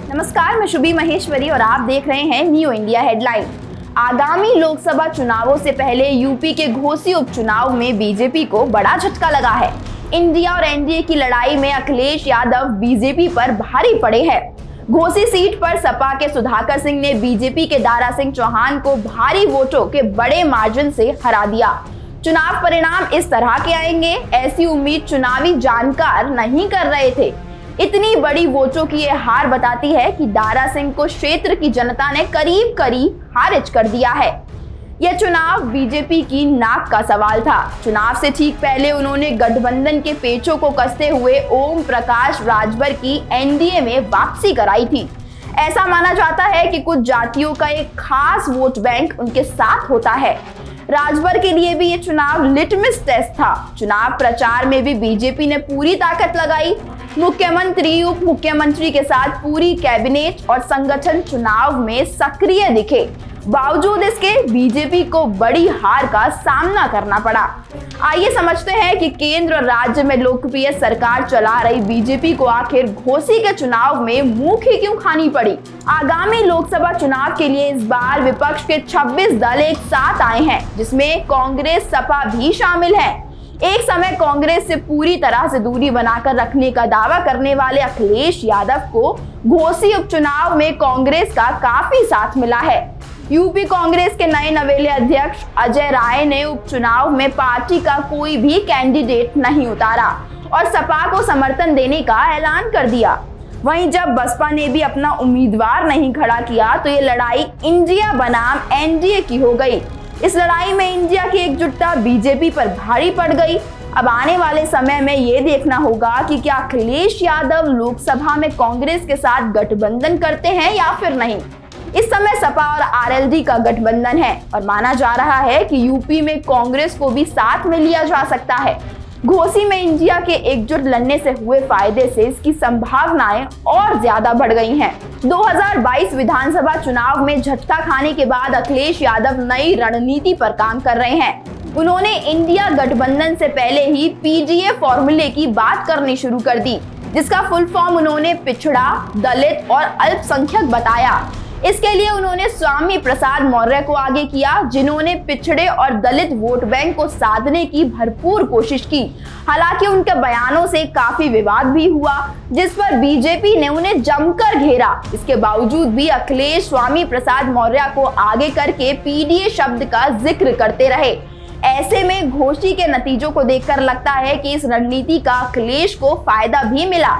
नमस्कार, मैं शुभी महेश्वरी और आप देख रहे हैं न्यू इंडिया हेडलाइन। आगामी लोकसभा चुनावों से पहले यूपी के घोसी उपचुनाव में बीजेपी को बड़ा झटका लगा है। इंडिया और एनडीए की लड़ाई में अखिलेश यादव बीजेपी पर भारी पड़े हैं। घोसी सीट पर सपा के सुधाकर सिंह ने बीजेपी के दारा सिंह चौहान को भारी वोटों के बड़े मार्जिन से हरा दिया। चुनाव परिणाम इस तरह के आएंगे, ऐसी उम्मीद चुनावी जानकार नहीं कर रहे थे। इतनी बड़ी वोटों की यह हार बताती है कि दारा सिंह को क्षेत्र की जनता ने करीब करीब खारिज कर दिया है। यह चुनाव बीजेपी की नाक का सवाल था। चुनाव से ठीक पहले उन्होंने गठबंधन के पेचों को कसते हुए ओम प्रकाश राजभर की एनडीए में वापसी कराई थी। ऐसा माना जाता है कि कुछ जातियों का एक खास वोट बैंक उनके साथ होता है। राजभर के लिए भी ये चुनाव लिटमस टेस्ट था। चुनाव प्रचार में भी बीजेपी ने पूरी ताकत लगाई। मुख्यमंत्री, उप मुख्यमंत्री के साथ पूरी कैबिनेट और संगठन चुनाव में सक्रिय दिखे। बावजूद इसके बीजेपी को बड़ी हार का सामना करना पड़ा। आइए समझते हैं कि केंद्र और राज्य में लोकप्रिय सरकार चला रही बीजेपी को आखिर घोसी के चुनाव में मुंह की क्यों खानी पड़ी। आगामी लोकसभा चुनाव के लिए इस बार विपक्ष के 26 दल एक साथ आए हैं, जिसमें कांग्रेस, सपा भी शामिल है। एक समय कांग्रेस से पूरी तरह से दूरी बनाकर रखने का दावा करने वाले अखिलेश यादव को घोसी उपचुनाव में कांग्रेस का काफी साथ मिला है। यूपी कांग्रेस के नए नवेले अध्यक्ष अजय राय ने उपचुनाव में पार्टी का कोई भी कैंडिडेट नहीं उतारा और सपा को समर्थन देने का ऐलान कर दिया। वहीं जब बसपा ने भी अपना उम्मीदवार नहीं खड़ा किया तो ये लड़ाई इंडिया बनाम एनडीए की हो गई। इस लड़ाई में इंडिया की एकजुटता बीजेपी पर भारी पड़ गई। अब आने वाले समय में ये देखना होगा कि क्या अखिलेश यादव लोकसभा में कांग्रेस के साथ गठबंधन करते हैं या फिर नहीं। इस समय सपा और आरएलडी का गठबंधन है और माना जा रहा है कि यूपी में कांग्रेस को भी साथ में लिया जा सकता है। घोसी में इंडिया के एकजुट लड़ने से हुए फायदे से इसकी संभावनाएं और ज्यादा बढ़ गई हैं। 2022 विधानसभा चुनाव में झटका खाने के बाद अखिलेश यादव नई रणनीति पर काम कर रहे हैं। उन्होंने इंडिया गठबंधन से पहले ही पीडीए फॉर्मूले की बात करनी शुरू कर दी, जिसका फुल फॉर्म उन्होंने पिछड़ा, दलित और अल्पसंख्यक बताया। इसके लिए उन्होंने स्वामी प्रसाद मौर्य को आगे किया, जिन्होंने पिछड़े और दलित वोट बैंक को साधने की भरपूर कोशिश की। हालांकि उनके बयानों से काफी विवाद भी हुआ, जिस पर बीजेपी ने उन्हें जमकर घेरा। इसके बावजूद भी अखिलेश स्वामी प्रसाद मौर्य को आगे करके पीडीए शब्द का जिक्र करते रहे। ऐसे में घोसी के नतीजों को देखकर लगता है कि इस रणनीति का अखिलेश को फायदा भी मिला।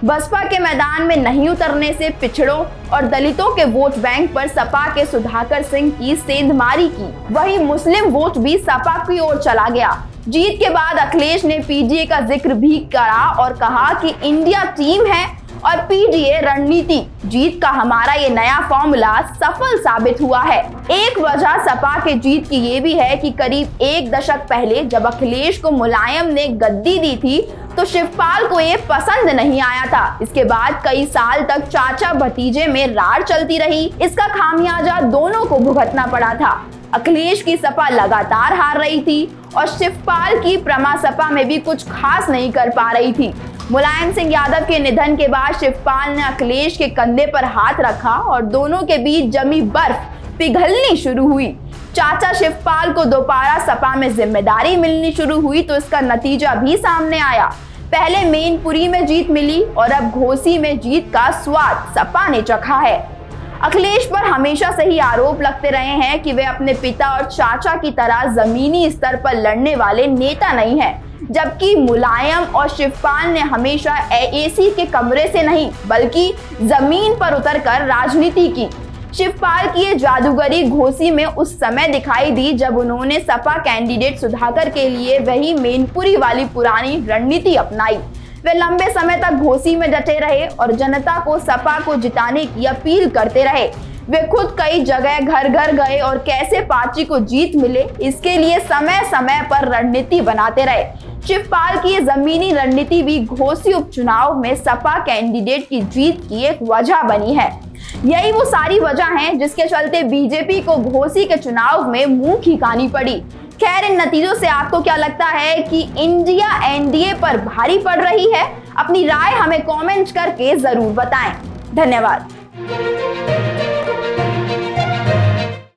बसपा के मैदान में नहीं उतरने से पिछड़ों और दलितों के वोट बैंक पर सपा के सुधाकर सिंह की सेंधमारी की। वहीं मुस्लिम वोट भी सपा की ओर चला गया। जीत के बाद अखिलेश ने पीडीए का जिक्र भी करा और कहा कि इंडिया टीम है और पीडीए रणनीति। जीत का हमारा ये नया फॉर्मूला सफल साबित हुआ है। एक वजह सपा के जीत की ये भी है कि करीब एक दशक पहले जब अखिलेश को मुलायम ने गद्दी दी थी तो शिवपाल को ये पसंद नहीं आया था। इसके बाद कई साल तक चाचा भतीजे में रार चलती रही। इसका खामियाजा दोनों को भुगतना पड़ा था। अखिलेश की सपा लगातार हार रही थी और शिवपाल की प्रमा सपा में भी कुछ खास नहीं कर पा रही थी। मुलायम सिंह यादव के निधन के बाद शिवपाल ने अखिलेश के कंधे पर हाथ रखा और दोनों के बीच जमी बर्फ पिघलनी शुरू हुई। चाचा शिवपाल को दोबारा सपा में जिम्मेदारी मिलनी शुरू हुई तो इसका नतीजा भी सामने आया। पहले मैनपुरी में जीत मिली और अब घोसी में जीत का स्वाद सपा ने चखा है। अखिलेश पर हमेशा से ही आरोप लगते रहे हैं कि वे अपने पिता और चाचा की तरह जमीनी स्तर पर लड़ने वाले नेता नहीं हैं, जबकि मुलायम और शिवपाल ने हमेशा एसी के कमरे से नहीं बल्कि जमीन पर उतरकर राजनीति की। शिवपाल की ये जादूगरी घोसी में उस समय दिखाई दी जब उन्होंने सपा कैंडिडेट सुधाकर के लिए वही मैनपुरी वाली पुरानी रणनीति अपनाई। वे लंबे समय तक घोसी में डटे रहे और जनता को सपा को जिताने की अपील करते रहे। वे खुद कई जगह घर घर गए और कैसे पार्टी को जीत मिले इसके लिए समय समय पर रणनीति बनाते रहे। शिवपाल की ये जमीनी रणनीति भी घोसी उपचुनाव में सपा कैंडिडेट की जीत की एक वजह बनी है। यही वो सारी वजह हैं जिसके चलते बीजेपी को घोसी के चुनाव में मुंह की खानी पड़ी। खैर, इन नतीजों से आपको क्या लगता है कि इंडिया एनडीए पर भारी पड़ रही है? अपनी राय हमें कमेंट करके जरूर बताएं। धन्यवाद।